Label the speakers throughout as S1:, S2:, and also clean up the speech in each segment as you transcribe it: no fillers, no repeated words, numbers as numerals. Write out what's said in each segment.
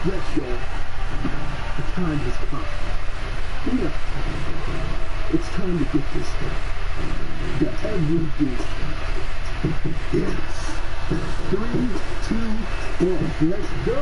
S1: Yes, y'all. The time has come. Yeah. It's time to get this done. The every bit. Yes. 3, 2, 1. Let's go!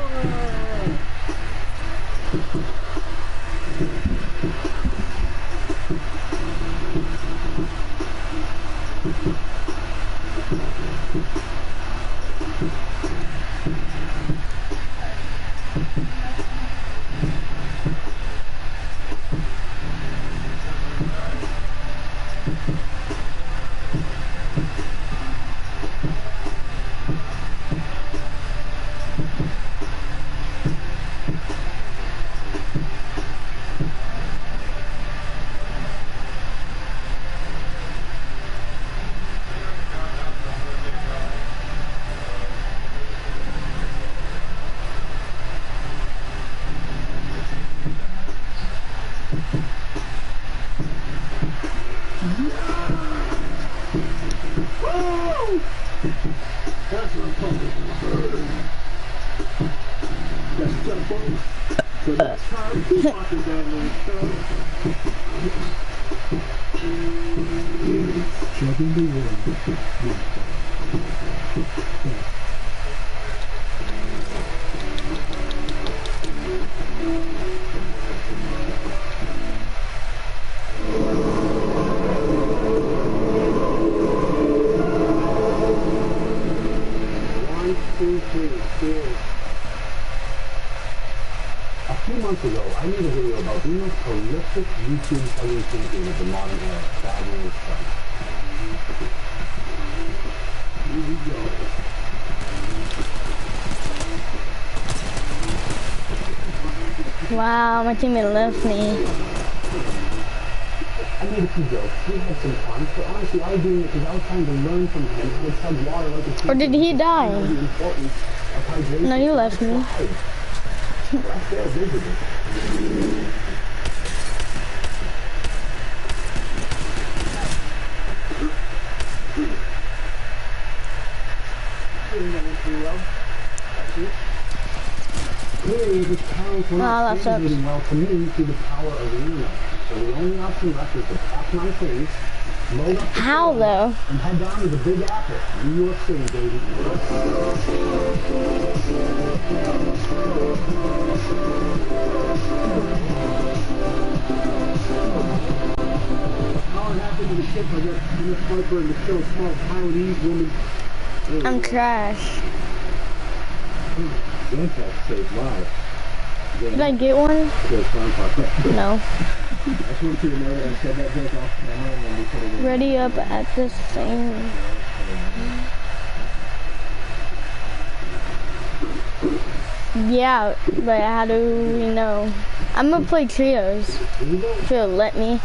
S1: Woo! That's what I'm talking about. That's jump on. So that's time. Keep walking down there, son. Jumping the world. A few months ago, I made a video about the most prolific YouTube ugly thinking of the modern era, Batman Stunt. Here we go.
S2: Wow, my teammate left me.
S1: I made a few jokes. We had some fun, but honestly, I was doing it because I was trying to learn from him how to chug water like a kid.
S2: Or did he die?
S1: The importance of hydration.
S2: No, you left me.
S1: But I failed miserably. Clearly, this talent will not
S2: that sucks.
S1: translating well to me through the power of the internet. So the only option left is to pack my things, load up the
S2: How
S1: phone,
S2: though?
S1: and head down to the Big Apple, New York City, baby. How it happened to the ship, I got enough sniper to kill a small Taiwanese woman.
S2: I'm trash.
S1: Gunshot saved lives.
S2: Did I get one?
S1: Good fun talk.
S2: No.
S1: I just want you to know that I said that joke off camera and then we put it in.
S2: Ready up at the same. Yeah, but how do we know? I'm gonna play trios. If it'll let me.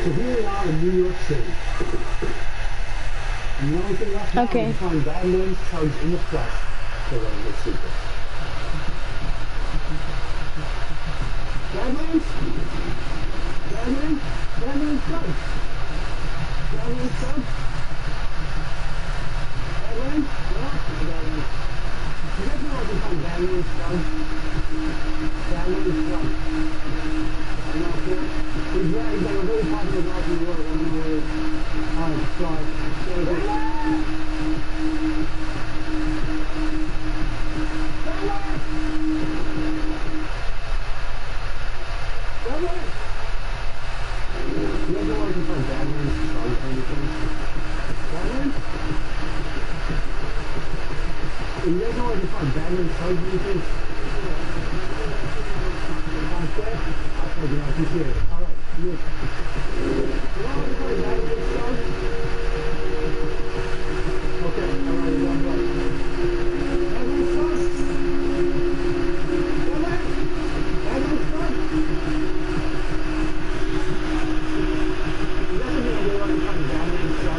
S1: So here we are in New York City. And the only thing left now is to find Batman's chugs in the flesh to learn the secret. Batman's? Batman's chugs? Batman's chugs? Batman? No? Batman. You guys know I can find Batman's chugs? Batman's chugs. I'm not sure. He's got a really popular guy from New York. I don't know where it is. Alright, sorry. You guys know where I can find Batman's chugs or anything? Batman? You guys know where I can find Batman's chugs or anything? I appreciate it. All right. Good. Okay. All right. God bless. Batman's chugs? Batman? Batman's chugs? You guys know where I can find Batman's chugs?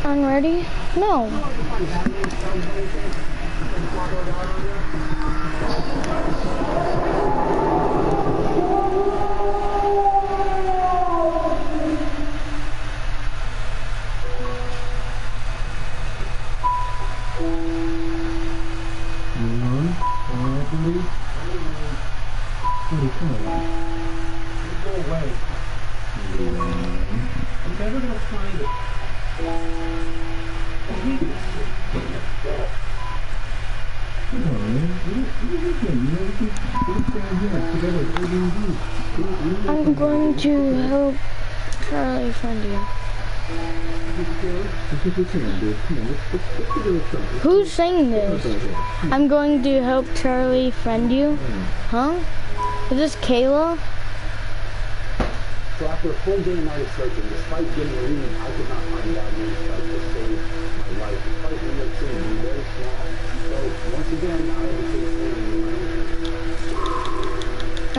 S2: I'm ready? No. I'm going to help Charlie find you. Who's saying this? I'm going to help Charlie friend you? Huh? Is this Kayla?
S1: So after a full day night of searching, despite getting a lead, I could not find that new site to save my life. Despite New York City being very small. So once again, I had to take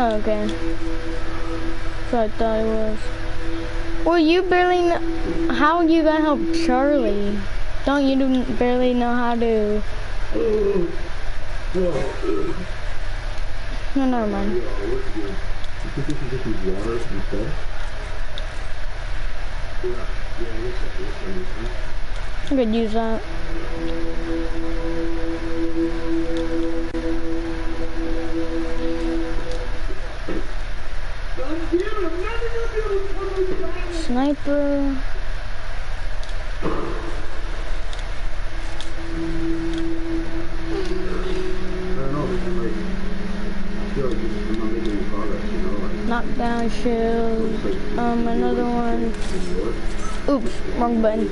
S2: Oh, okay. So I thought it was. Well, you barely know. How are you gonna help Charlie? Don't you barely know how to? No, never mind. I could use that. Sniper. Knockdown shield. Another one. Oops, wrong button.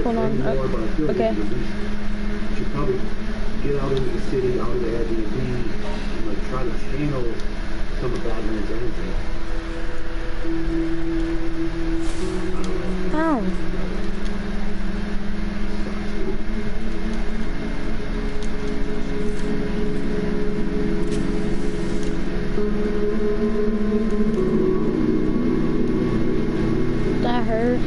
S2: Hold on. Okay.
S1: Should probably get out into the city, out of the Airbnb, and like try to channel some of Batman's energy.
S2: Ow. That hurt.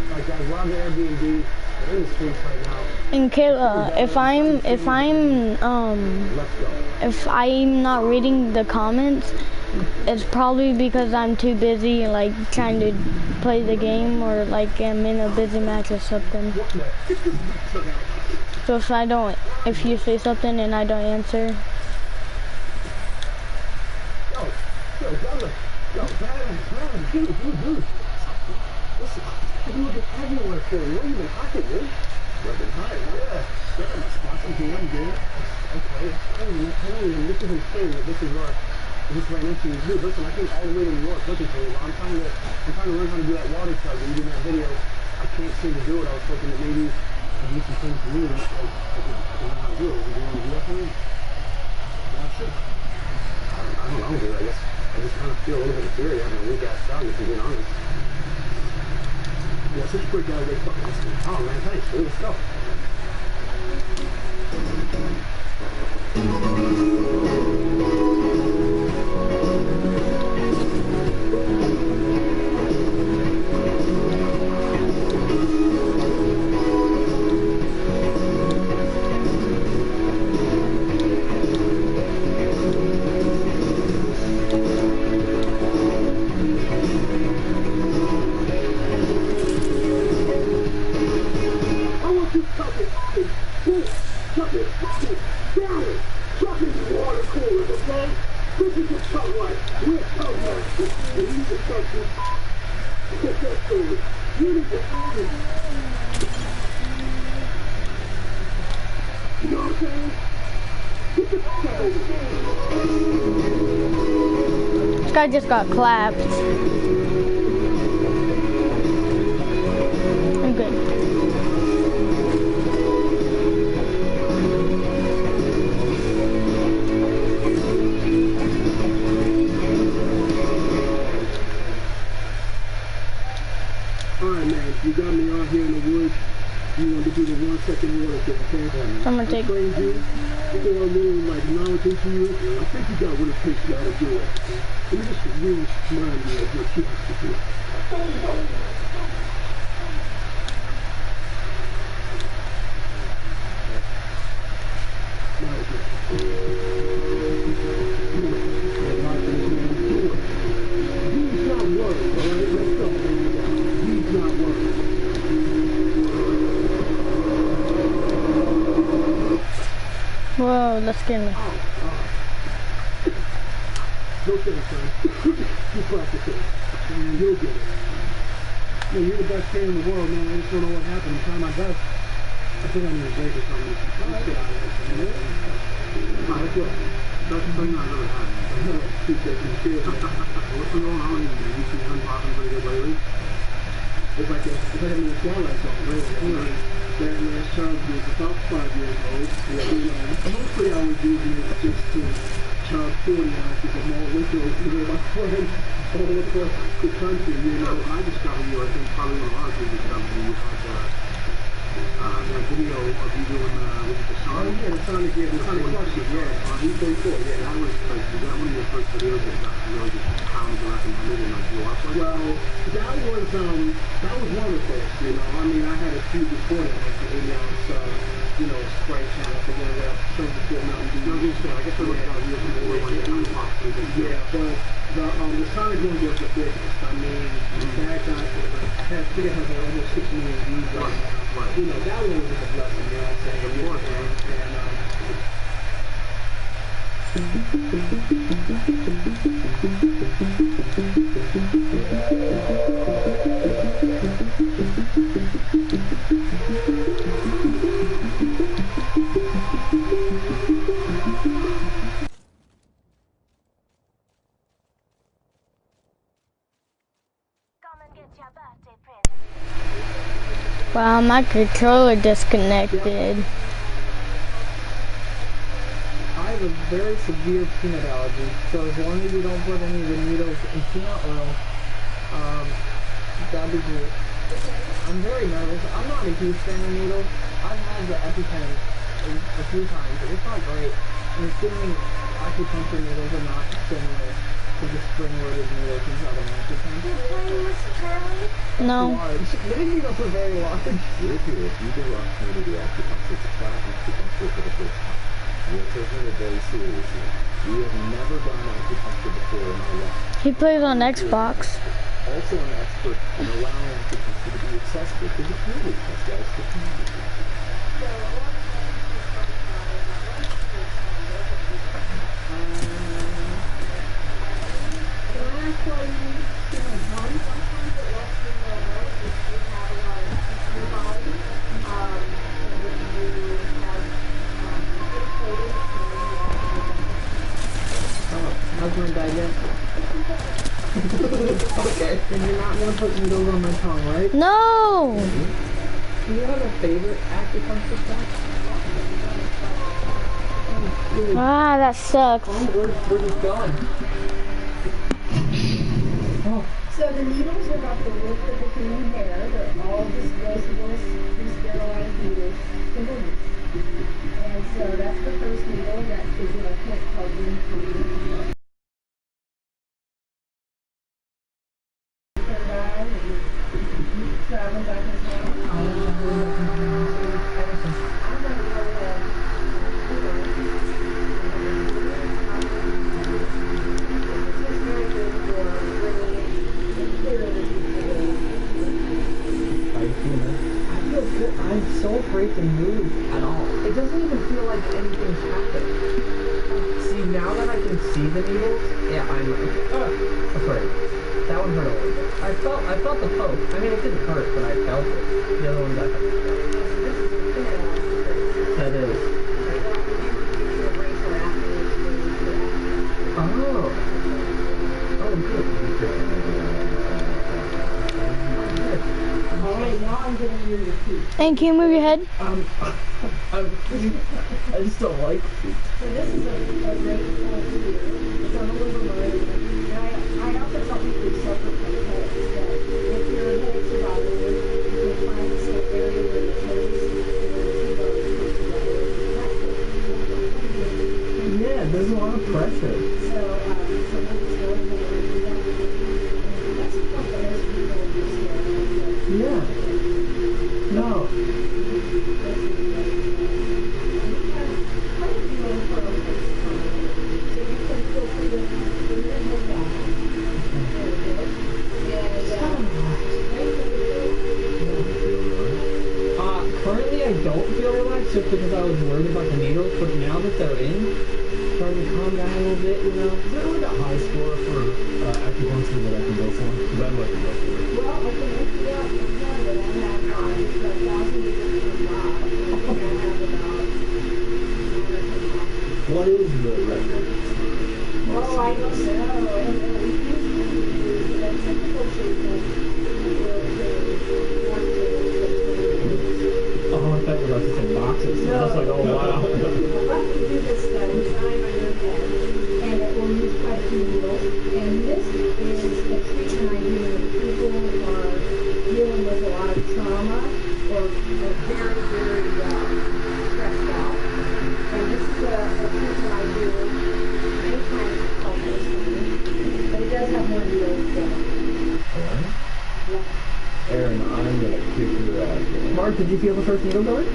S1: Alright guys, we're on the Airbnb. We're in the streets right now.
S2: And Kayla, if I'm not reading the comments, it's probably because I'm too busy like trying to play the game or like I'm in a busy match or something. So if you say something and I don't answer.
S1: Yo, dude. Listen, I've been looking everywhere for you. Where you been hiding, dude? Working hard, yeah. Yeah, my spots are doing good. Okay, I don't even, this isn't fair that this is right next to you. Dude, listen, I came all the way to New York looking for you. I'm trying to learn how to do that water tug and do that video. I can't seem to do it. I was hoping that maybe I'd get some things for me. I could learn how to do it. Would you want to do that for me? Yeah, sure. I don't know, dude. I guess I just kind of feel a little bit of fear having a weak ass dog, if you're being honest. Yeah, such a quick guy, they fucking listen. Oh man, thanks, dude. Let's go.
S2: This guy just got clapped. I'm good.
S1: do the 1 second water thing, okay?
S2: I'm gonna take.
S1: Trained you for a little like knowledge into you. I think you got what it takes now to do it. Let me just remind you of what you have to do.
S2: Whoa, that scared me.
S1: No thanks, son. You practice it. And you'll get it. Man, you're the best player in the world, man. I just don't know what happened. I'm trying my best. I think I need a break or something. Let's get out of here. Let's go. That's the thing I never had. Keep taking serious. What's been going on? You see him popping pretty good lately? It's like a Twilight song, really. Batman Charles is about 5 years old. Mostly I was using it just to charge 40 ounces of malt liquor with my friends all across the country, you know. When I discovered you, I think probably one of our people discovered you, had that video of you doing, was it the Sonic? Oh yeah, the Sonic, yeah, the Sonic Question, yeah. On E34, yeah. That was like, was that one of your first videos that got really just pounded and recommended and like blew up? Well, that was one of the first, you know. I mean, I had a few before that, like the 80 ounce, you know, Sprite channel for one of the films before Mountain Dew. No, I guess I looked at you before when you kind of popped through the yeah, but the Sonic one was the biggest. I mean, that got, I think it has like almost 6 million views right now. Right. You know, that one was just a blessing, you know what I'm saying? Of course, man.
S2: Wow, my controller disconnected.
S3: I have a very severe peanut allergy, so as long as you don't put any of the needles in peanut oil, that'd be great. I'm very nervous. I'm not a huge fan of needles. I've had the EpiPen a few times, but it's not great. I'm assuming acupuncture needles are not similar to the spring-loaded needles inside of an EpiPen.
S2: No.
S3: The needles are very large.
S4: We're here if you belong to the acupuncture to try acupuncture for the first time. We're taking it very seriously. We have never done acupuncture before in our life.
S2: He plays on Xbox.
S4: Also an expert in allowing acupuncture to be accessible to the community, as well as the community.
S3: How's my digest? Okay. And you're not gonna put needles on my tongue, right?
S2: No!
S3: Do you have a favorite acupuncture spot?
S2: Ah, that sucks.
S3: We're just going. Oh.
S5: So the needles are about the width of the human hair. They're all disposable, sterilized needles, single use. And so that's the first needle that is in a kit called Room 3. Traveling back and forth.
S3: I'm so afraid to move at all. It doesn't even feel like anything's happening. See, now that I can see the needles, yeah, I'm afraid. That one hurt a little bit. I felt the poke. I mean, it didn't hurt, but I felt it. The other ones I felt. That is. Oh. Oh, good.
S5: Alright, now I'm getting you the teeth.
S2: And can you move your head?
S3: I just don't like it.
S5: So this is a great point here. It's on a little remote. And I also tell people to separate from heads that if you're a headache survivor, you can find some area where the toes
S3: Yeah, there's a lot of pressure.
S5: So, so we'll just go ahead and do that. And that's what the most people do.
S3: Yeah. No. Currently I don't feel relaxed just because I was worried about the needles, but now that they're in, starting to calm down a little bit, you know.
S4: Is there like a high score for acupuncture that I can go for? Because I'd like to go for it.
S5: Well, I can look it up and tell you that I have on the 1,000 meters per mile. I have about
S4: What is the record?
S5: Oh, I don't know. I don't know. We usually use the typical treatment will take 1 to 6
S3: Oh, I thought you were about to say boxes. I was like, oh wow.
S5: Let me do this time on your head, and it will use quite a few needles. And this is a treatment I do when people are dealing with a lot of trauma or are very, very stressed out. And this is a treatment I do many times to help those things. But it does have more needles than
S4: Alright. Aaron, I'm gonna kick your ass.
S3: Mark, did you feel the first needle going?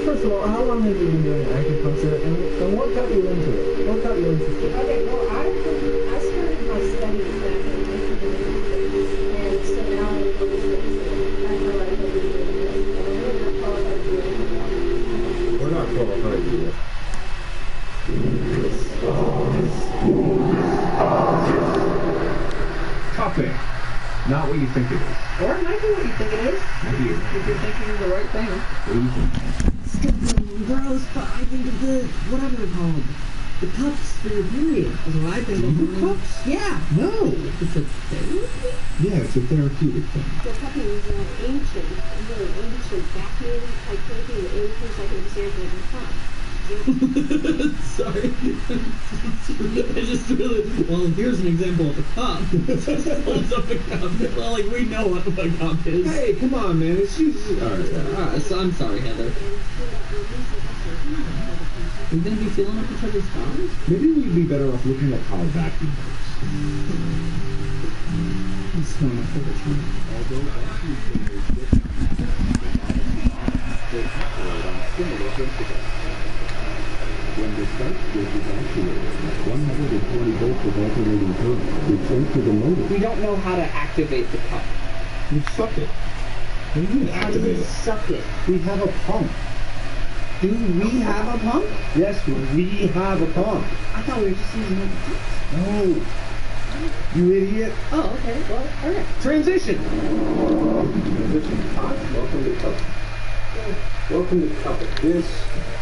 S3: First of all, how long have you been doing acupuncture, and what got you into it? What got you interested?
S5: Okay, well, I started my studies back in 1980, and so now I'm in 46. I feel like I've been doing this, and I'm really not qualified to do it.
S4: We're not qualified to do it. Cupping. Not what you think it is.
S3: Or it might be what you think it is.
S4: Maybe it's
S3: If you're thinking the right thing.
S4: what do you think?
S1: Stupid, gross, but I think of the, whatever they're called. The cups for your period. That's what I think of.
S4: The cups?
S1: Yeah.
S4: No.
S1: It's a therapy?
S4: Yeah, it's a therapeutic thing.
S6: The cupping is an ancient, really ancient vacuum type therapy that anything's like an example of the cup.
S1: Sorry. I just really, well, here's an example of a cup. Holds up a cup. Well, like, we know what a cup is.
S4: Hey, come on, man. It's usually... Alright.
S1: So I'm sorry, Heather. We're gonna be feeling up each other's thumbs?
S4: Maybe we'd be better off looking at how a vacuum works.
S1: This is one of my favorite times.
S4: Although vacuum cleaners they operate on similar principles. When the starch gauge is actuated, 120 volts of alternating current is sent to the motor.
S3: We don't know how to activate the cup.
S4: You suck it. What do you mean
S3: How do you
S4: activate it?
S3: suck it?
S4: We have a pump.
S1: Do we have a pump?
S4: Yes, we have a pump.
S1: I thought we were just using it.
S4: No. You idiot.
S1: Oh, okay. Well, alright.
S4: Transition. Hi, welcome to Cup. Welcome to Cupping. This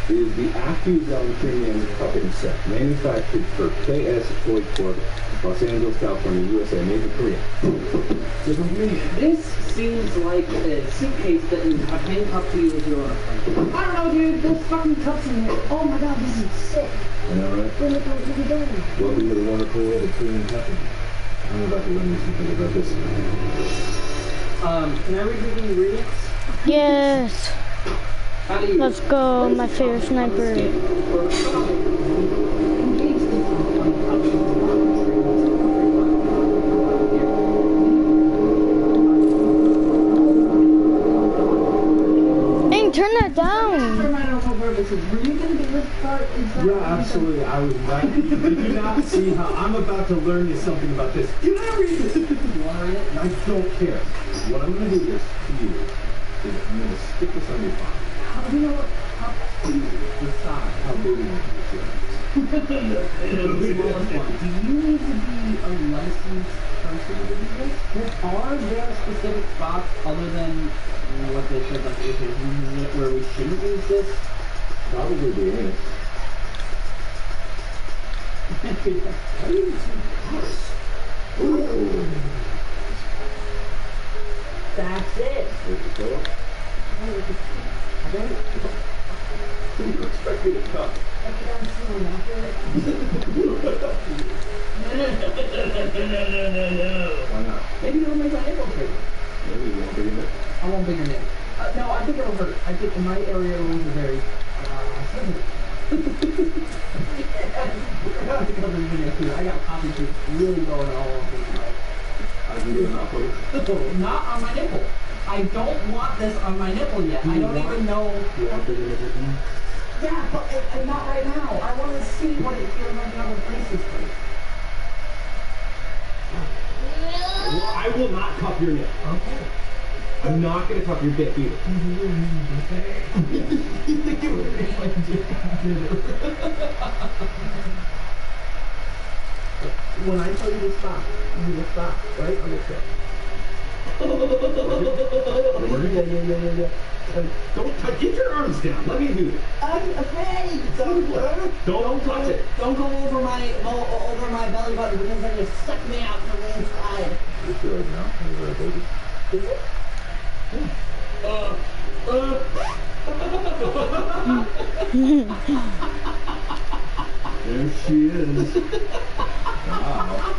S4: is the AccuZone Premium Cupping Set, manufactured for KS Toy Corp, Los Angeles, California, USA, made in Korea.
S3: This seems like a suitcase that you have handcuffed to you as you're on a plane. I don't know, dude. There's fucking cups in here. Oh my god, this is sick.
S4: I know, right?
S5: Then look what you're doing.
S4: Welcome to the wonderful world of premium cupping. I'm about to learn you something about this.
S3: Can I read you the ingredients?
S2: Yes.
S3: How do you...
S2: Let's go, my favorite sniper. Hey, turn that down.
S4: Yeah, absolutely. I was right. Did you not see how I'm about to learn you something about this? Can I read this? You want to read it? I don't care. What I'm going to do this to you is I'm going to stick this on your phone.
S3: How do you know how
S4: Decide how big you want this
S3: the smallest one? Do you need to be a licensed person to do this? Are there specific spots other than what they said, like occasions, where we shouldn't use this?
S4: Probably the anus. Why do you see this? Ooh.
S3: That's it.
S4: There's the pillow. Who do you expect me to cup? Why not?
S3: Maybe it'll make my nipple bigger.
S4: Maybe you won't be in it.
S3: I want bigger nails. No, I think it'll hurt. I think in my area it'll be very sensitive. I got copy paste really going all over my life.
S4: I can do an upload.
S3: Not on my nipple. I don't want this on my nipple yet. I don't even know.
S4: Yeah,
S3: Yeah, but not right now. I want to see what it feels like in other places first.
S4: I will not cup your nip.
S3: Okay.
S4: I'm not gonna cup your dick either.
S3: When I tell you to stop, you will stop, right? Okay, stop. Yeah.
S4: Don't touch. Get your arms down. Let me do it.
S3: I'm afraid.
S4: Don't touch it.
S3: Don't go over my belly button because then you suck me out from the inside.
S1: It's good now. You're a baby.
S3: Is it?
S1: There she is. Wow.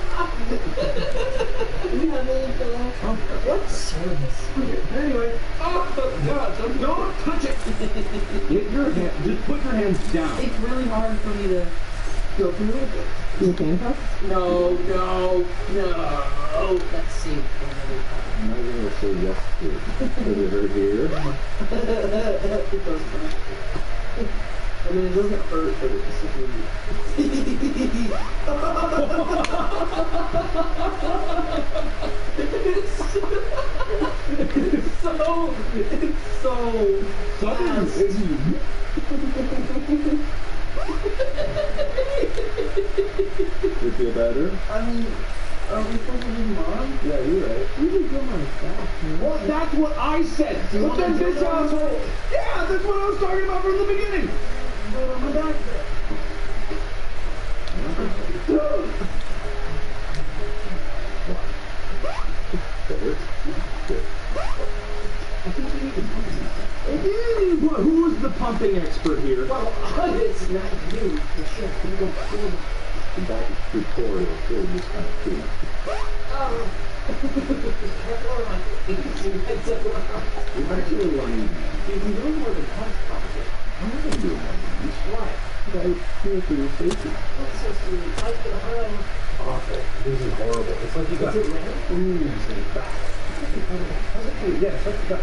S3: Do you have any pillows? What service?
S4: Anyway. Oh God! Don't touch it. Get your hand. Just put your hands down.
S3: It's really hard for me to go through it.
S1: You can cup?
S3: No. Let's see.
S1: I'm not gonna say yes to it. Put it right here.
S3: It does hurt. I mean, it doesn't hurt, but it's just really... It's so fast.
S1: You feel better?
S3: I mean, are we supposed to be mom?
S1: Yeah, you're right.
S3: You can go on his back, man.
S4: Well, that's what I said. But then this asshole. Yeah, that's what I was talking about from the beginning.
S3: Go on my back there.
S1: That works? Good.
S3: I think you need to pump something.
S4: Who's the pumping expert here?
S3: Well, it's not you, for sure. You go cool.
S1: That tutorial filled this kind of thing.
S3: Oh. Careful on my feet.
S1: You're actually a little uneven.
S3: You can do it more than once, probably.
S1: I'm not gonna do it more than once.
S3: Why?
S1: I feel for your safety.
S3: That's so sweet. Touch behind.
S4: Awful. This is horrible. It's like you got.
S3: Is it red?
S4: Yeah, it's like you got.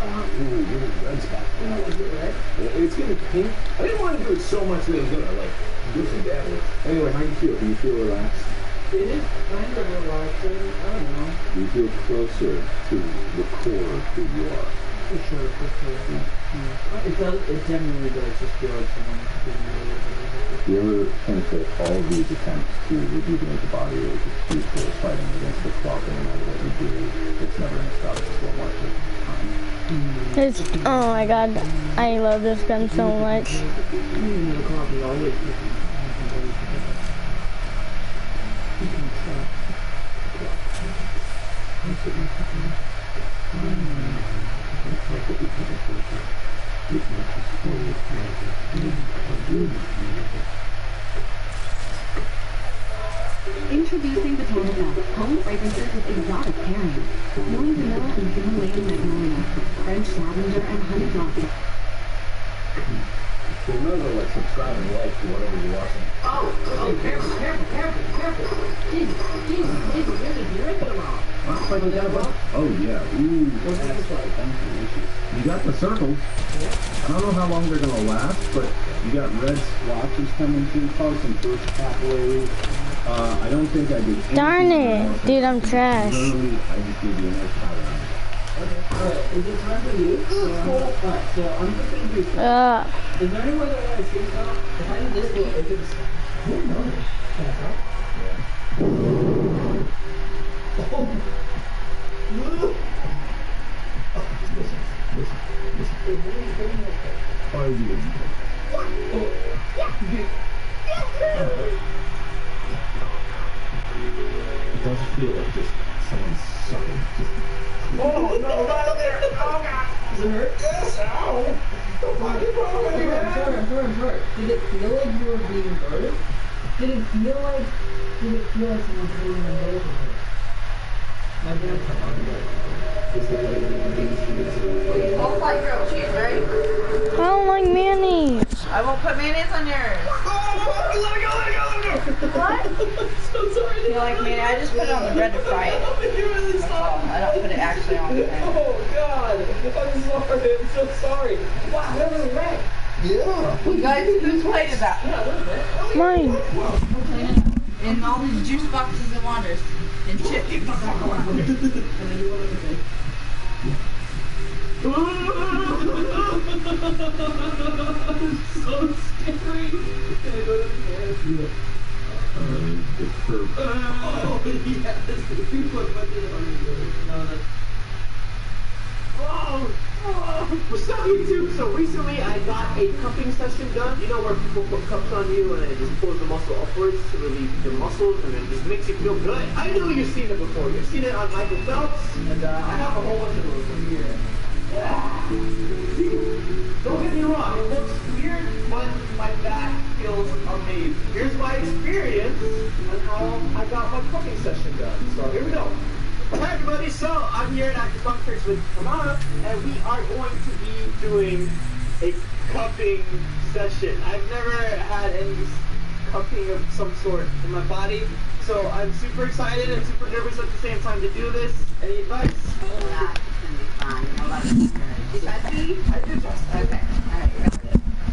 S4: Ooh, really red spot.
S3: Is it red?
S4: It's getting pink. I didn't want to do it so much that it was gonna like do some damage. Anyway, how do you feel?
S1: Do you feel relaxed?
S3: It is kind of relaxing. I don't know.
S1: Do you feel closer to the core of who you are?
S3: For sure. It does. It genuinely does just feel like someone giving me a little bit of
S1: Do you ever think that all of these attempts to rejuvenate the body or just futile fighting against the clock no matter what you do, it's never going to stop at so much of time?
S2: Oh my god, I love this gun so much.
S3: the clock is always
S7: Introducing Botanical, home fragrances with exotic pairings. Snowy vanilla and Himalayan magnolia, French lavender and honey blossom.
S1: So remember, like, subscribe and like to whatever you're watching.
S3: Oh, careful. Jesus, really, you're ripping them off.
S1: Oh, yeah. Ooh,
S3: What's this like?
S1: you got the circles. I don't know how long they're going to last, but you got red splotches coming through, causing some first pathways. I don't think I did anything.
S2: Darn it, dude, I'm trash.
S1: Literally, I just gave you a nice powder.
S3: Alright, is it time for you? Alright, so I'm just gonna do this. Is there any way that when I see stuff, if I do this, will it do this? Oh, no. Can I try?
S1: Oh, you did. It does feel like just someone's sucking.
S3: Oh, no, not up there! Oh, God! Does it hurt? Yes! Ow! Don't fucking bother me, man! I'm sorry. Did it feel like you were being birthed? Did it feel like someone's being birthed? My dad's come on,
S5: I'll fight grilled cheese, right?
S2: I don't like mayonnaise.
S8: I won't put mayonnaise on yours.
S3: Oh, let it go, let it go, let it go.
S8: What?
S3: So sorry.
S8: You like mayonnaise? I just put it on the bread to fry it. That's all. I don't put it actually on the bread.
S3: Oh God, I'm sorry. I'm so sorry. Wow, that was red.
S1: Yeah.
S8: You guys, whose plate is that?
S2: Mine.
S8: And all these juice boxes and waters. And chips.
S3: So scary. Can I go to the
S1: Yeah. The curb.
S3: Oh, yes. You put my name on it. No, that's... Well, so YouTube. So recently I got a cupping session done. You know where people put cups on you and it just pulls the muscle upwards to relieve your muscles and it just makes you feel good. I know you've seen it before. You've seen it on Michael Phelps, and I have a whole bunch of those over here. Don't get me wrong, it looks weird, but my back feels amazing. Here's my experience on how I got my cupping session done. So here we go. Hi everybody, so I'm here at Acupuncture with Kamara, and we are going to be doing a cupping session. I've never had any cupping of some sort in my body, so I'm super excited and super nervous at the same time to do this. Any advice?
S6: Yeah, it's gonna be fine. I love it. You trust me?
S3: I do trust.
S6: Okay. Alright, you got it.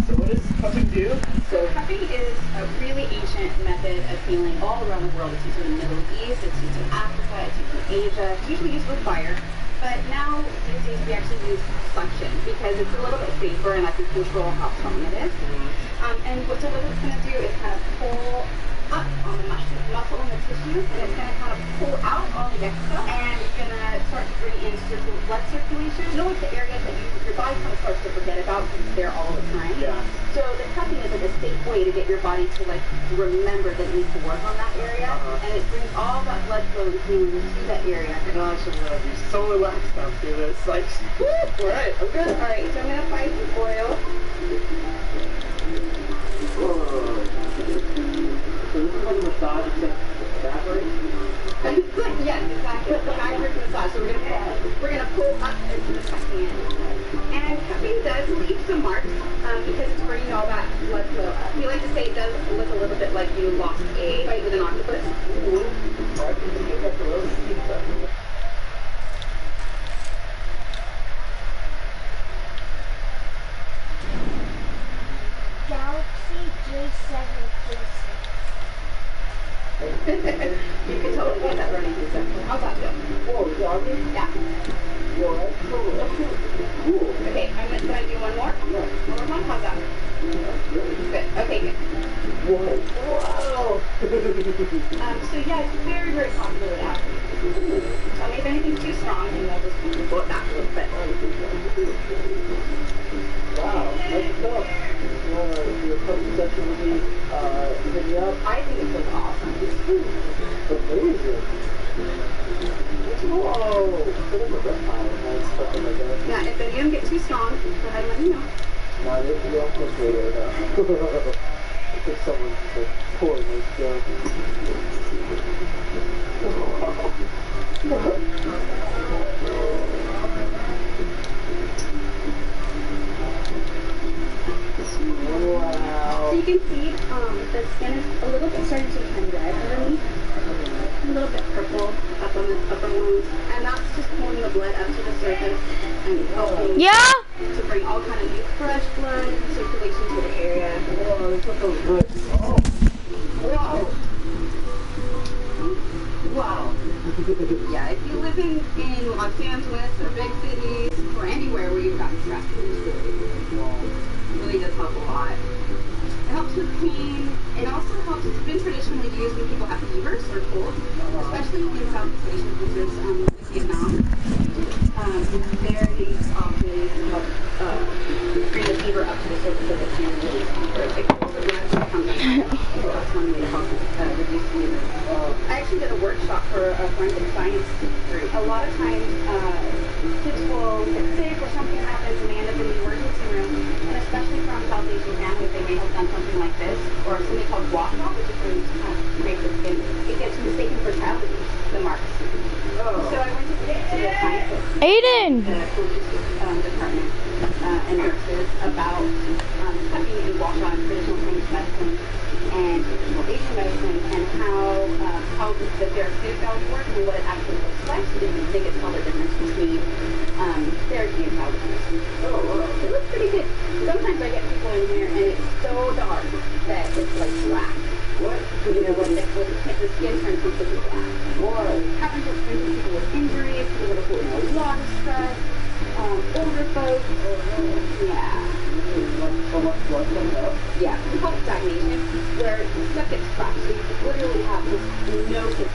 S3: So what does cupping do?
S6: So cupping is a really ancient method of healing all around the world. It's used in the Middle East, it's used in Africa, it's used in Asia. It's usually used with fire. But now, these days, we actually use suction because it's a little bit safer and I can control how strong it is. And what it's going to do is kind of pull up on the muscle and the tissue, and it's going to kind of pull out all the extra, and it's going to start to bring in blood circulation. You know, it's the areas that your body kind of starts to forget about because it's there all the time.
S3: Yeah.
S6: So the cupping is like a safe way to get your body to like remember that it needs to work on that area, and it brings all that blood flow and healing to that area.
S3: Gosh, I'm gonna be so relaxed after this. Like, alright, I'm good.
S6: Alright, so I'm going to apply some oil.
S3: So this is like a massage except backwards?
S6: Yes, exactly. Backwards massage. So we're gonna pull up into the second. And cupping does leave some marks because it's bringing all that blood flow up. We like to say it does look a little bit like you lost a fight with an octopus.
S5: Galaxy J736.
S6: You can totally get that running through something. How's that feel?
S3: Oh, jogging?
S6: Yeah.
S3: Well, that's cool.
S6: Okay, can I do one more?
S3: Yeah.
S6: One more time? How's that? Good. Okay, good.
S3: Wow.
S6: So yeah, it's very, very popular with athletes. Tell me if anything's too strong and we'll just pull it back a little bit.
S3: Wow, nice stuff. Your cupping session will be hit me up.
S6: I think it looks awesome.
S3: Amazing. Whoa. Put in a reptile and stuff like that.
S6: Yeah, if any of them get too strong, go ahead and let me know.
S3: Nah, they all feel great right now. I think someone's like pouring this down.
S6: Wow. So you can see the skin is a little bit starting to turn red underneath. A little bit purple up on the upper wounds. And that's just pulling the blood up to the surface and helping to bring all kind of new fresh blood and circulation to the area.
S3: Oh, this feels good. Oh. Wow. Wow.
S6: Yeah, if you live in Los Angeles or big cities or anywhere where you've got stress, it really does help a lot. It helps with pain. It also helps. It's been traditionally used when people have fevers or colds, especially in Southeast Asian cultures, like Vietnam. There they often use to help bring the fever up to the surface of the skin and release fever. It cools the blood to come down. So that's one way to help reduce fever. I actually did a workshop for a forensic science group. A lot of times, kids will get sick or something happens and they end up in the emergency room, and especially from South Asian families, they may have done something like this, or something called walk off, which is where you kind of break the skin. It gets mistaken for child abuse, the marks. So I went to the scientist.
S2: Aiden!
S6: The department. and nurses about studying and wash on traditional Chinese medicine and traditional Asian medicine and how the therapeutic value works and what it actually looks like. So they get to tell the difference between therapy and medicine. It looks pretty good. Sometimes I get people in here and it's so dark that it's like black. What? You know, when the skin turns completely black. What? Happens with people with injuries, people with a lot of stress, older folks. Yeah.
S1: So much blood coming up.
S6: Yeah, we call it stagnation, where stuff gets trapped. So you literally have this no.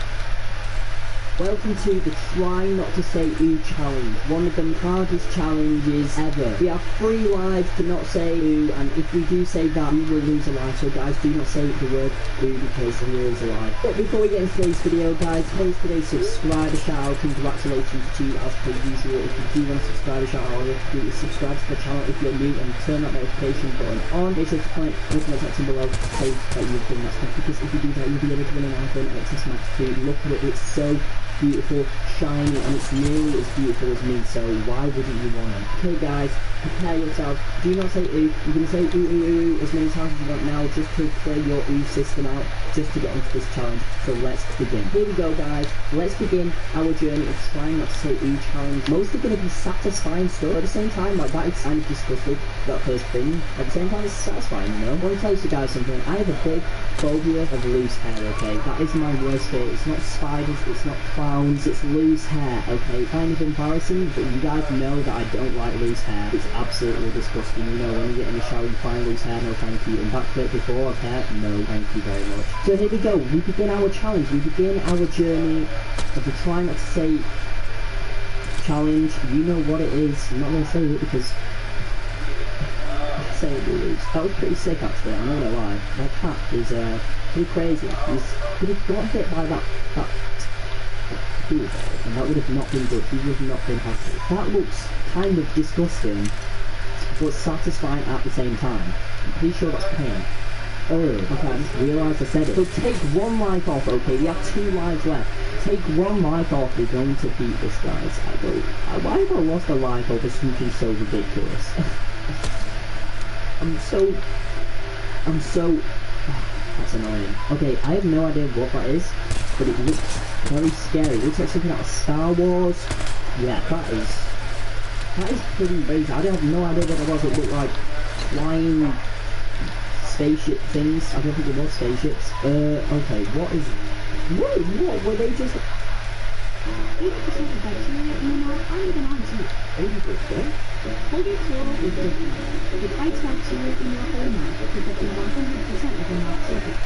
S9: Welcome to the Try Not to Say Ooh challenge, one of the hardest challenges ever. We have 3 lives to not say ooh, and if we do say that, we will lose a life. So guys, do not say the word ooh because you will lose a life. But before we get into today's video, guys, please today's subscriber shout out. Congratulations to you as per usual. If you do want to subscribe a shout out, all you have to do is subscribe to the channel if you're new and turn that notification button on. Make sure to comment in the section below to say that you've done that stuff, because if you do that, you'll be able to win an iPhone XS Max 2. Look at it, it's so beautiful, shiny, and it's nearly as beautiful as me, so why wouldn't you want it? Okay guys, prepare yourself. Do not say ooh. You can say ooh, ooh, ooh as many times as you want now, just to play your ooh system out, just to get into this challenge. So let's begin. Here we go guys, let's begin our journey of trying not to say ooh challenge. Mostly going to be satisfying stuff, at the same time, like that is kind of disgusting, that first thing. At the same time, it's satisfying, you know? I want to tell you guys something. I have a big phobia of loose hair, okay? That is my worst fear. It's not spiders, it's not clowns, it's loose hair, okay? Kind of embarrassing, but you guys know that I don't like loose hair. It's absolutely disgusting. You know, when you get in the shower, you find loose hair, no thank you. And that clip before of hair, no thank you very much. So here we go. We begin our challenge. We begin our journey of the Try Not to Say challenge. You know what it is. I'm not going to say it because say it will lose. That was pretty sick actually, I'm not gonna lie. That cat is pretty crazy. He's got hit by that beautiful, and that would have not been good. He would have not been happy. That looks kind of disgusting, but satisfying at the same time. I'm pretty sure that's pain. Oh, okay, I just realised I said it. So take 1 life off, okay, we have 2 lives left. Take 1 life off, we're going to beat this, guys. Why have I lost a life over something so ridiculous? I'm so that's annoying. Okay, I have no idea what that is, but it looks very scary. It looks like something out of Star Wars. Yeah, that is pretty crazy. I have no idea what it was. It looked like flying spaceship things. I don't think it was spaceships. Okay, what were they just
S7: 80% of bacteria in the mouth aren't even on teeth.
S9: 80%?
S7: Colgate-Total is different. It fights bacteria in your whole mouth, protecting 100% of your mouth surface.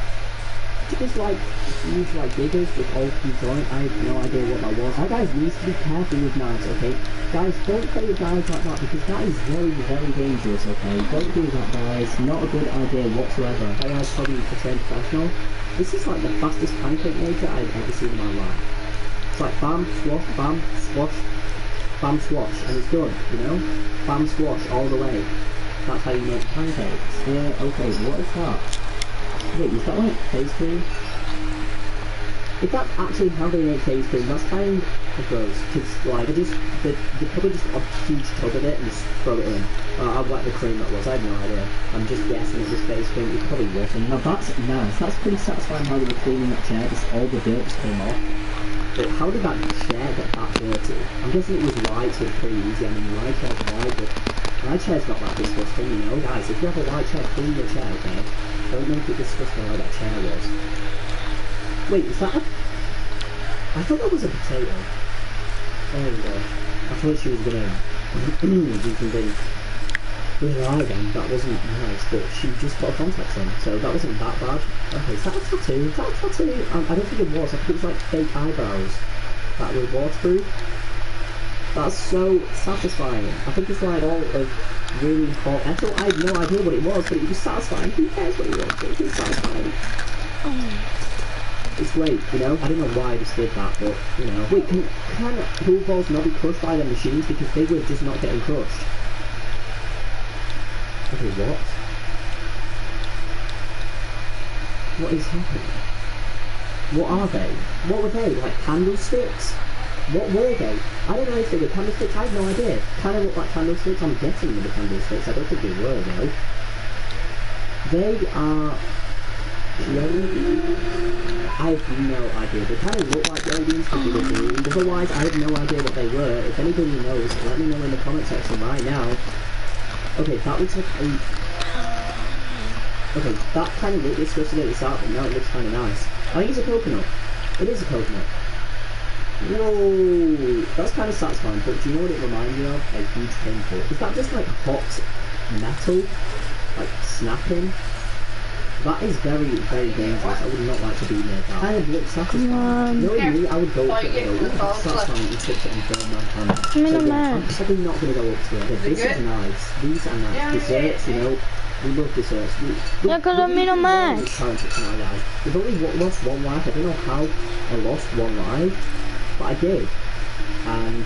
S9: Just like huge like diggers with all through joint. I have no idea what that was. Now guys, you need to be careful with knives, okay? Guys, don't play with knives like that because that is very, very dangerous, okay? Don't do that guys, not a good idea whatsoever. That guy's probably a trained professional. This is like the fastest pancake maker I've ever seen in my life. It's like bam, swash, bam, swash, bam, swash, and it's done, you know? Bam, swash, all the way. That's how you make pancakes. Yeah, okay, what is that? Wait, is that like face cream? If that's actually how they make face cream, that's kind of gross. Because like, they probably just got a huge tub of it and just throw it in. I'd like the cream that was, I have no idea. I'm just guessing it was face cream, it probably wasn't. Now that's nice, that's pretty satisfying how they were cleaning that chair, just all the dirt just came off. But how did that chair get that dirty? I'm guessing it was white, so it's pretty easy. I mean, my chair's white, but my chair's not that disgusting, you know? Guys, if you have a white chair, clean your chair, okay? Don't make it disgusting like that chair was. Wait, is that a... I thought that was a potato. There we go. I thought she was gonna do something with her eye then. That wasn't nice, but she just put a contacts in, so that wasn't that bad. Okay, is that a tattoo? Is that a tattoo? I don't think it was. I think it was like fake eyebrows that were waterproof. That's so satisfying. I think it's like all of really hot. Actually, I had no idea what it was, but it was satisfying. Who cares what it was? It was satisfying. It's great, you know? I don't know why I just did that, but, you know. Wait, can pool balls not be crushed by the machines? Because they were just not getting crushed. Okay, what? What is happening? What are they? What were they? Like candlesticks? What were they? I don't know if they were candlesticks, I have no idea. Kind of look like candlesticks, I'm guessing they were candlesticks, I don't think they were though. They are jelly. I have no idea. They kind of look like jelly beans because they were green. Otherwise, I have no idea what they were. If anybody knows, let me know in the comment section right now. Okay, that looks like a... Okay, that kind of looked disgusting at the start, but now it looks kind of nice. I think it's a coconut. It is a coconut. Whoa, that's kind of satisfying, but do you know what it reminds me of? A huge pimple. Is that just like hot metal? Like snapping? That is very, very dangerous. I would not like to be near that. Kind of looks satisfying. Knowing me, I would go up to it and go, ooh, satisfying, and touch it and burn my hand. So yeah, I'm probably not going to go up to it. Yeah, this is nice. These are nice. Desserts, you know. We love desserts.
S2: Look at the Mino Max.
S9: We've only lost one life. I don't know how I lost one life, but I did. And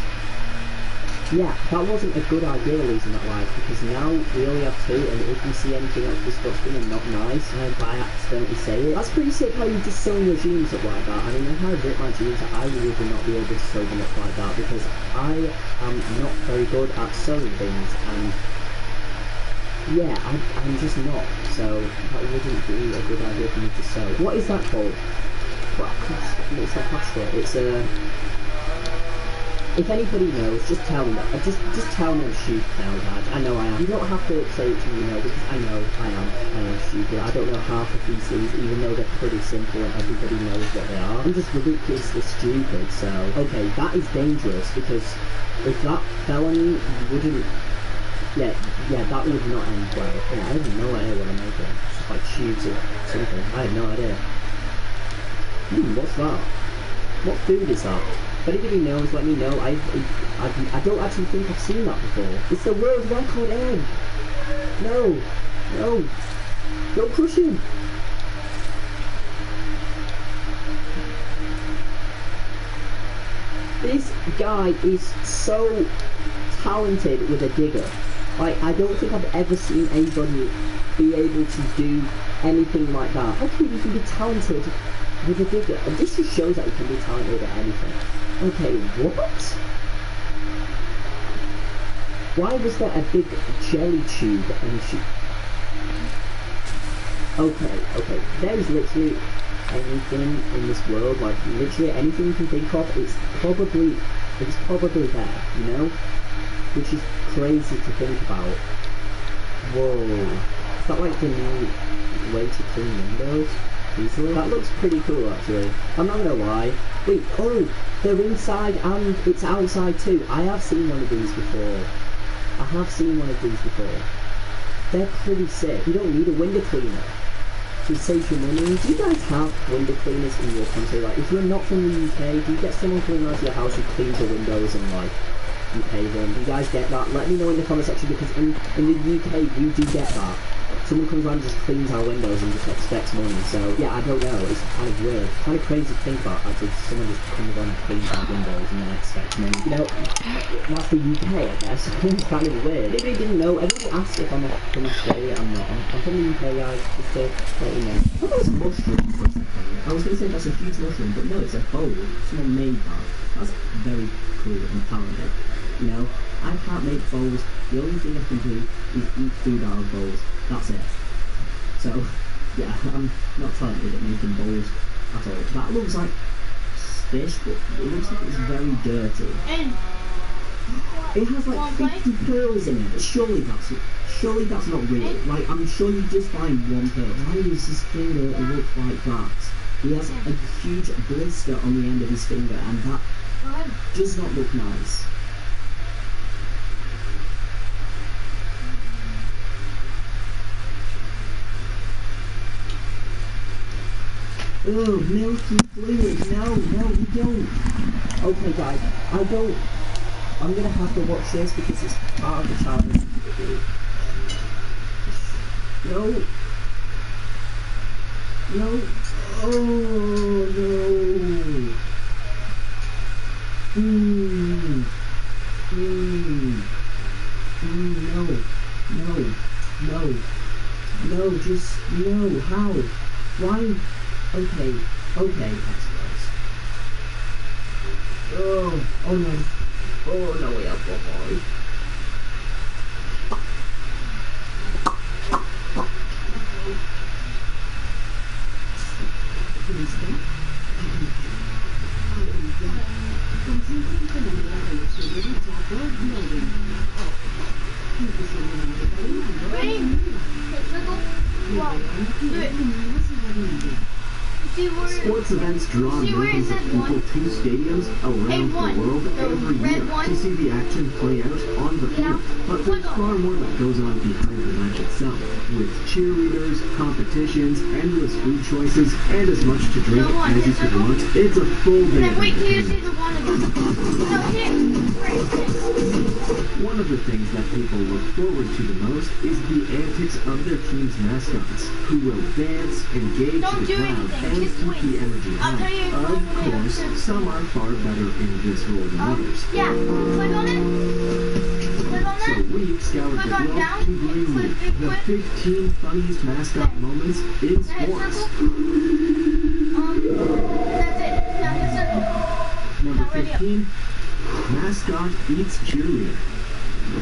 S9: yeah, that wasn't a good idea losing that life, because now we only have 2, and if we see anything else disgusting and not nice, and I accidentally say it, that's pretty sick how you just sew your jeans up like that. I mean, if I rip my jeans, I would not be able to sew them up like that, because I am not very good at sewing things, and yeah, I'm just not, so that wouldn't be a good idea for me to sew. What is that called? It's not plaster. It's a... If anybody knows, just tell me. Just tell me I'm stupid now, Dad. I know I am. You don't have to say it to me, because I know I am stupid. I don't know half of these things, even though they're pretty simple and everybody knows what they are. I'm just ridiculously stupid, so... Okay, that is dangerous, because if that fell on you, you wouldn't... Yeah, that would not end well. Yeah, I have no idea what I'm making. It's just like tubes or something. I have no idea. What's that? What food is that? If anybody knows, let me know. I don't actually think I've seen that before. It's the world record egg! No! No! Don't crush him! This guy is so talented with a digger. Like, I don't think I've ever seen anybody be able to do anything like that. How can you even be talented with a digger? And this just shows that you can be talented at anything. Okay, what? Why was there a big jelly tube and Okay, there's literally anything in this world, like literally anything you can think of, it's probably there, you know? Which is crazy to think about. Whoa. Is that like the new way to clean windows easily? That looks pretty cool actually. I'm not gonna lie. Wait, oh, they're inside and it's outside too. I have seen one of these before. They're pretty sick. You don't need a window cleaner to save your money. Do you guys have window cleaners in your country? Like, if you're not from the UK, do you get someone coming around to your house who cleans your windows and like you pay them? Do you guys get that? Let me know in the comment section, because in the UK we do get that. Someone comes around and just cleans our windows and just expects money. So yeah, I don't know. It's kind of weird, kind of crazy to think about. Actually, someone just comes around and cleans our windows and then expects money. You know, that's the UK, I guess. It's kind of weird. Anybody didn't know? Everybody asked if I'm from Australia. I'm not. I'm from the UK, guys. Just to let you know. I thought it was a mushroom for a second. I was going to say that's a huge mushroom, but no, it's a bowl. Someone made that. That's very cool and talented. You know, I can't make bowls. The only thing I can do is eat food out of bowls. That's it. So, yeah, I'm not talented at making bowls at all. That looks like fish, but it looks like it's very dirty. It has like 50 pearls in it. Surely that's not real. Like, I'm sure you just find one pearl. Why does his finger look like that? He has a huge blister on the end of his finger, and that does not look nice. Oh, milky fluid. No, you don't. Okay, guys, I'm gonna have to watch this because it's part of the challenge. No. Oh, no. No, just, no, how? Why? Okay, X-Rose. Oh no. Oh no, we have boy.
S5: Ready? Okay, circle. One. Do it. See where
S1: Sports events draw
S5: See where it
S1: millions of
S5: says
S1: people
S5: one?
S1: to stadiums around
S5: one.
S1: the world
S5: The
S1: every
S5: red
S1: year
S5: one?
S1: to see the action play out on the
S5: Yeah.
S1: field. But there's far more that goes on behind the match itself, with cheerleaders, competitions, endless food choices, and as much to drink
S5: The one,
S1: as you
S5: yes,
S1: could
S5: circle.
S1: want. It's a full day
S5: Then
S1: of
S5: wait till you see
S1: entertainment.
S5: the one again. No, here. Right, this.
S1: One of the things that people look forward to the most is the antics of their team's mascots, who will dance, engage
S5: Don't
S1: the
S5: do
S1: crowd,
S5: anything,
S1: and
S5: just
S1: keep
S5: wait.
S1: the energy
S5: I'll tell you
S1: high.
S5: when
S1: Of
S5: we
S1: course,
S5: have to-
S1: some are far better in this role than others.
S5: Yeah, click on it. Click on
S1: So
S5: that.
S1: we've scoured the
S5: Click on
S1: globe
S5: down,
S1: to bring you
S5: click,
S1: the
S5: click.
S1: 15 funniest mascot moments in
S5: Head
S1: sports.
S5: circle. That's it. Now hit circle.
S1: Number
S5: Now ready up.
S1: 15, mascot beats cheerleader.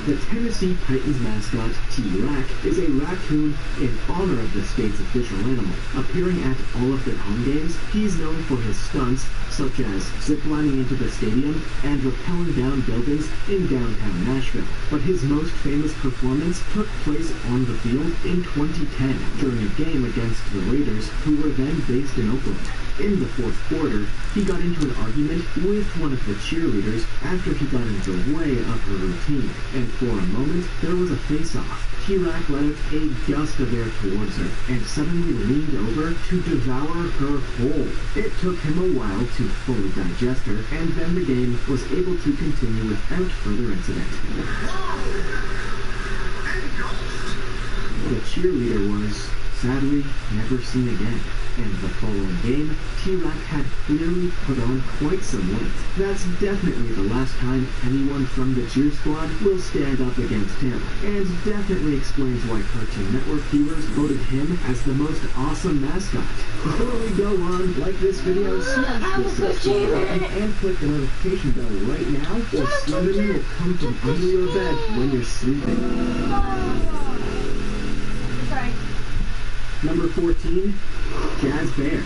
S1: The Tennessee Titans mascot, T-Rack, is a raccoon in honor of the state's official animal. Appearing at all of their home games, he's known for his stunts, such as ziplining into the stadium and rappelling down buildings in downtown Nashville. But his most famous performance took place on the field in 2010 during a game against the Raiders, who were then based in Oakland. In the fourth quarter, he got into an argument with one of the cheerleaders after he got in the way of her routine, and for a moment, there was a face-off. T-Rack let out a gust of air towards her, and suddenly leaned over to devour her whole. It took him a while to fully digest her, and then the game was able to continue without further incident. The cheerleader was, sadly, never seen again. And the following game, T-Rack had clearly put on quite some weight. That's definitely the last time anyone from the cheer squad will stand up against him, and definitely explains why Cartoon Network viewers voted him as the most awesome mascot. Before we go on, like this video, smash the subscribe button and click the notification bell right now, or Slenderman will come from under your bed when you're sleeping.
S5: Sorry.
S1: Number 14, Jazz Bear.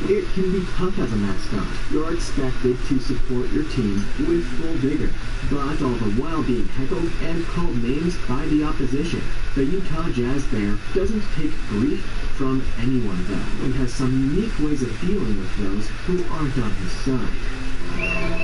S1: It can be tough as a mascot. You're expected to support your team with full vigor, but all the while being heckled and called names by the opposition. The Utah Jazz Bear doesn't take grief from anyone though, and has some unique ways of dealing with those who aren't on his side.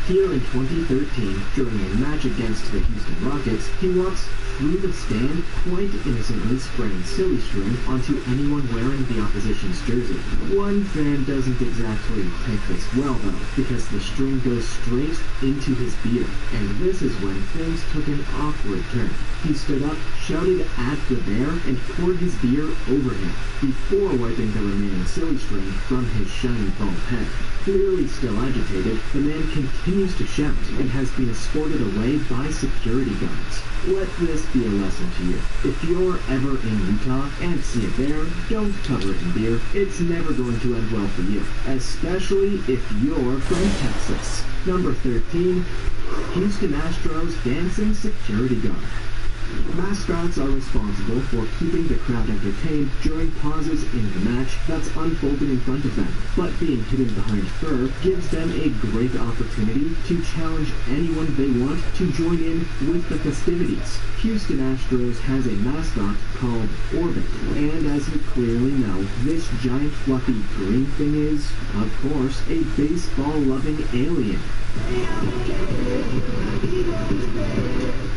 S1: Here in 2013, during a match against the Houston Rockets, he walks through the stand, quite innocently spraying silly string onto anyone wearing the opposition's jersey. One fan doesn't exactly take this well though, because the string goes straight into his beer, and this is when things took an awkward turn. He stood up, shouted at the bear, and poured his beer over him, before wiping the remaining silly string from his shiny bald head. Clearly still agitated, the man continues to shout, and has been escorted away by security guards. Let this be a lesson to you. If you're ever in Utah and see a bear, don't cover it in beer. It's never going to end well for you, especially if you're from Texas. Number 13, Houston Astros dancing security guard. Mascots are responsible for keeping the crowd entertained during pauses in the match that's unfolding in front of them, but being hidden behind fur gives them a great opportunity to challenge anyone they want to join in with the festivities. Houston Astros has a mascot called Orbit, and as you clearly know, this giant fluffy green thing is, of course, a baseball-loving alien.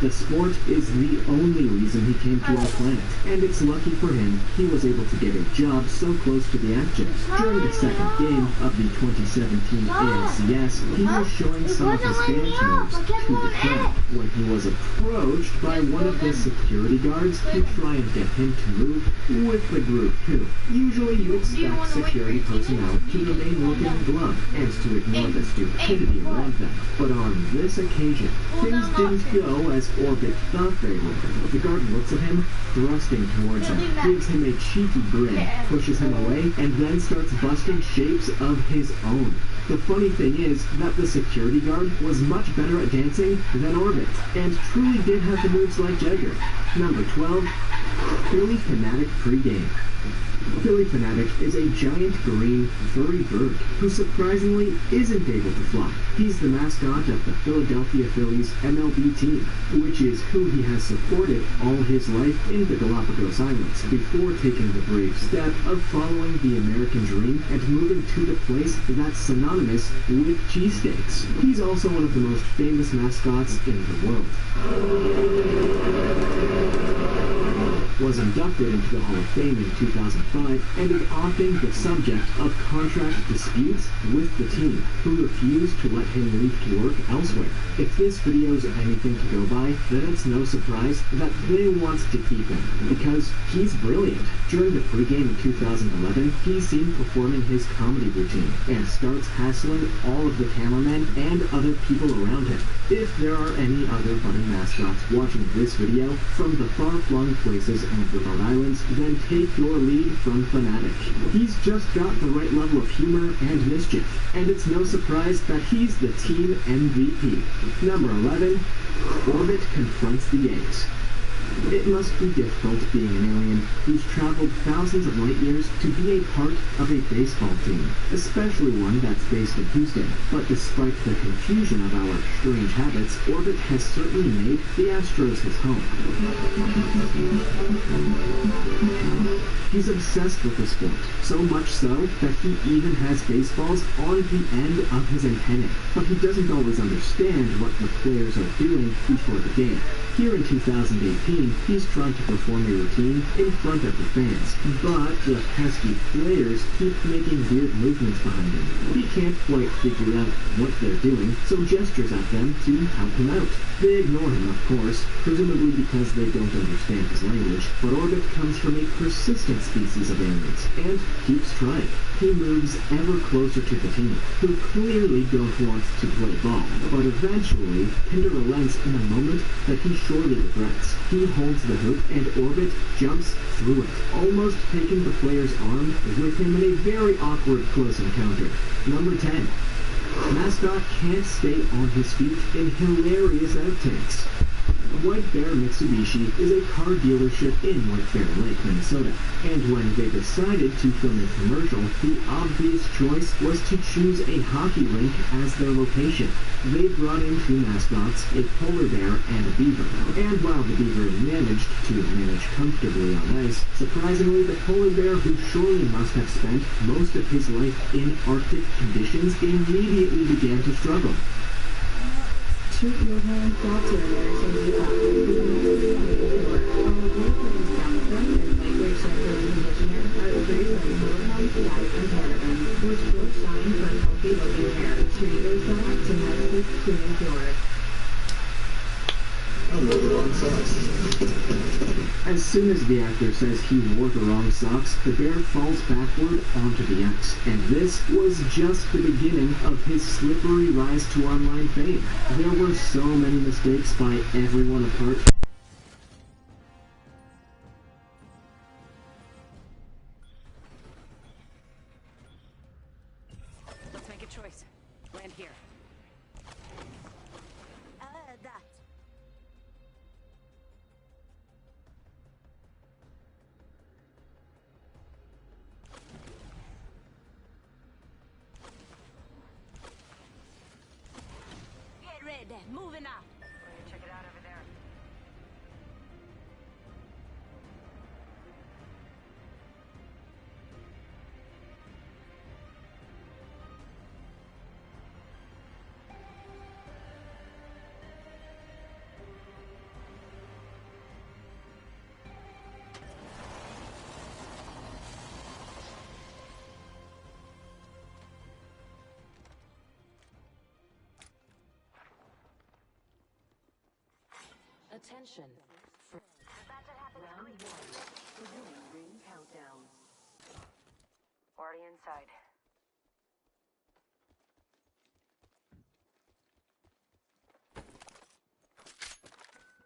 S1: The sport is the only reason he came to our planet, and it's lucky for him he was able to get a job so close to the action. During the second game of the 2017 ALCS, he was showing some of his dance moves to the crowd when he was approached by one of the security guards to try and
S9: get him to move with the group too. Usually you expect security personnel to remain looking glum and to ignore the stupidity around them. But on this occasion, things didn't go as Orbit thought they would. The guard looks at him, thrusting towards him, gives him a cheeky grin, pushes him away, and then starts busting shapes of his own. The funny thing is that the security guard was much better at dancing than Orbit, and truly did have the moves like Jagger. Number 12, Philly Fanatic pregame. Philly Fanatic is a giant green furry bird who surprisingly isn't able to fly. He's the mascot of the Philadelphia Phillies MLB team, which is who he has supported all his life in the Galapagos Islands, before taking the brave step of following the American dream and moving to the place that's synonymous with cheesesteaks. He's also one of the most famous mascots in the world. Was inducted into the Hall of Fame in 2005 and is often the subject of contract disputes with the team, who refuse to let him leave to work elsewhere. If this video's anything to go by, then it's no surprise that they want to keep him, because he's brilliant. During the pregame in 2011, he's seen performing his comedy routine and starts hassling all of the cameramen and other people around him. If there are any other budding mascots watching this video from the far-flung places of the Remote Islands, then take your lead from Fanatic. He's just got the right level of humor and mischief, and it's no surprise that he's the team MVP. Number 11, Orbit confronts the Yanks. It must be difficult being an alien who's traveled thousands of light years to be a part of a baseball team, especially one that's based in Houston. But despite the confusion of our strange habits, Orbit has certainly made the Astros his home. He's obsessed with the sport, so much so that he even has baseballs on the end of his antennae. But he doesn't always understand what the players are doing before the game. Here in 2018, he's trying to perform a routine in front of the fans, but the pesky players keep making weird movements behind him. He can't quite figure out what they're doing, so gestures at them to help him out. They ignore him, of course, presumably because they don't understand his language, but Orbit comes from a persistent species of aliens, and keeps trying. He moves ever closer to the team, who clearly don't want to play ball, but eventually Pinder relents in a moment that he surely regrets. He holds the hoop and Orbit jumps through it, almost taking the player's arm with him in a very awkward close encounter. Number 10. Mascot can't stay on his feet in hilarious outtakes. White Bear Mitsubishi is a car dealership in White Bear Lake, Minnesota, and when they decided to film a commercial, the obvious choice was to choose a hockey rink as their location. They brought in two mascots, a polar bear and a beaver, and while the beaver managed to manage comfortably on ice, surprisingly the polar bear, who surely must have spent most of his life in Arctic conditions, immediately began to struggle.
S7: Shoot your hand thoughts in there so you got which will shine for healthy looking hair. Treat yourself to Medicine Clean Pure.
S9: As soon as the actor says he wore the wrong socks, the bear falls backward onto the ice. And this was just the beginning of his slippery rise to online fame. There were so many mistakes by everyone apart.
S10: Let's make a choice. Land here. That. Get ready. Moving out. We're gonna check it out over there. Attention. Round
S11: Beginning ring countdown. Already inside.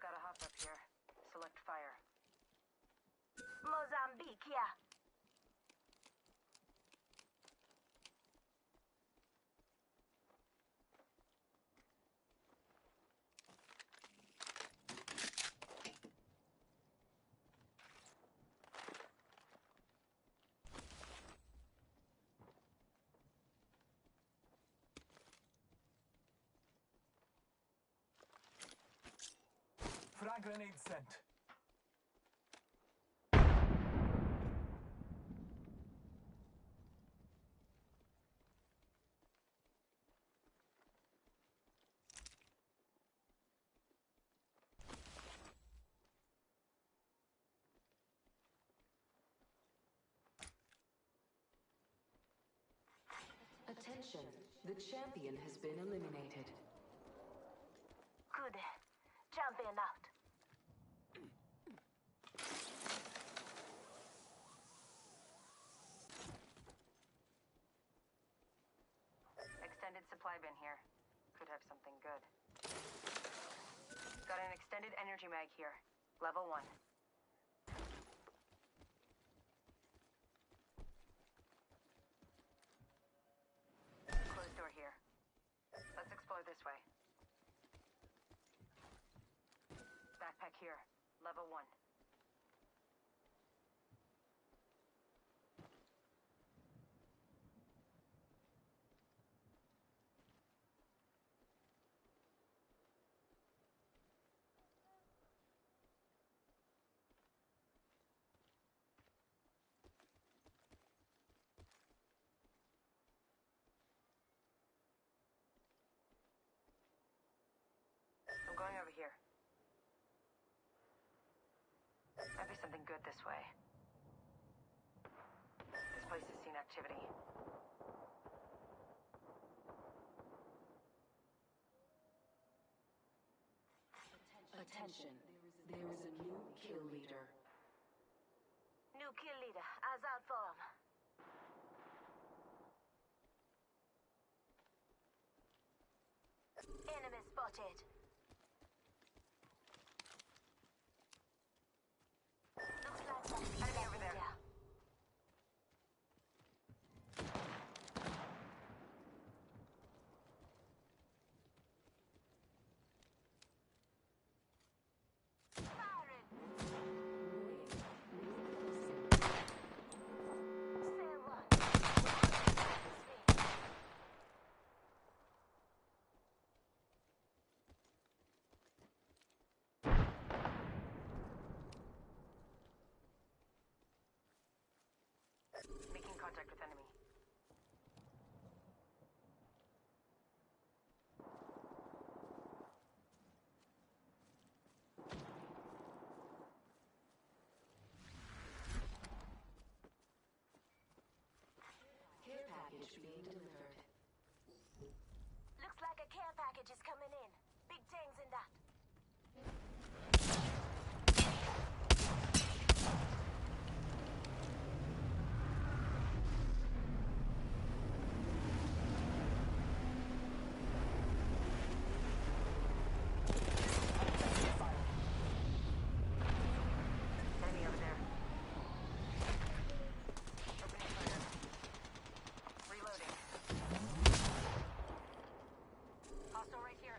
S11: Got a hop up here. Select fire.
S10: Mozambique, yeah.
S12: Frag grenade sent.
S11: Attention, the champion has been eliminated.
S10: Good. Champion out.
S11: Extended supply bin here. Could have something good. Got an extended energy mag here. Level 1. Closed door here. Let's explore this way. Backpack here. Level 1. I'm going over here. Might be something good this way. This place has seen activity. Attention. There is a new kill leader.
S10: New kill leader. Eyes out for him. Enemy spotted. Looks like that's
S11: Enemy over there.
S10: Firing. Say what?
S11: Making contact with enemy. Care package being delivered.
S10: Looks like a care package is coming in. Big things in that.
S11: Enemy over there. Opening fire. Reloading. Hostile right here.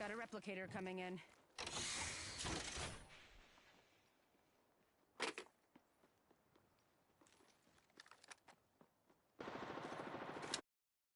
S13: Got a replicator coming in.